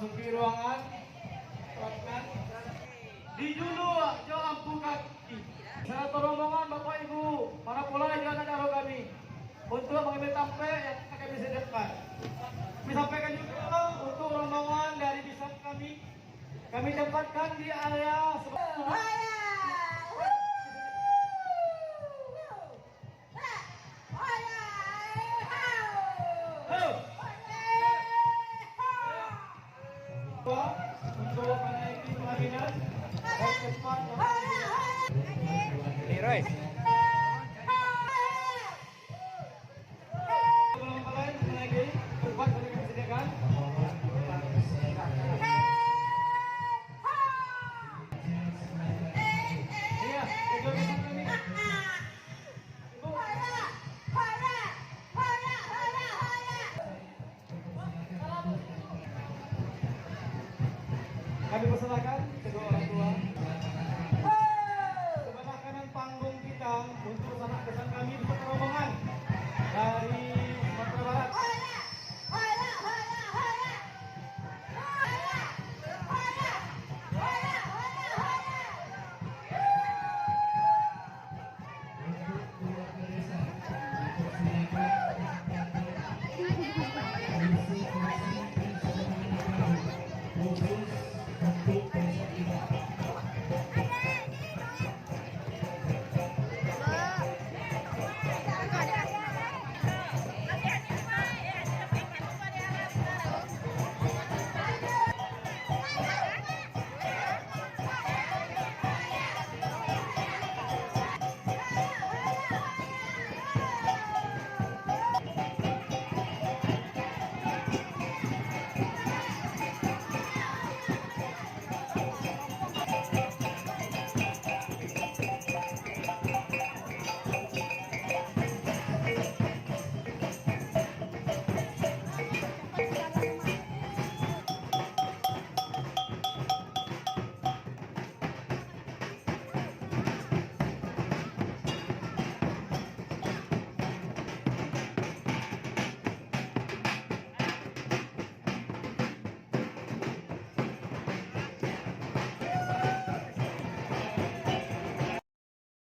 memasuki ruangan. Silakan. Di dulu, jo ampu kaki. Saya rombongan Bapak Ibu, para pula yang ada daruh kami untuk mengambil tampil yang kami sediakan. Kami sampaikan juga untuk rombongan dari bisat kami tempatkan di area untuk menaiki pelaminan dan cepat. Roy. Belum kalian menaiki tempat yang kami sediakan. Iya, itu bisat kami. Kami persilakan kedua orang tua.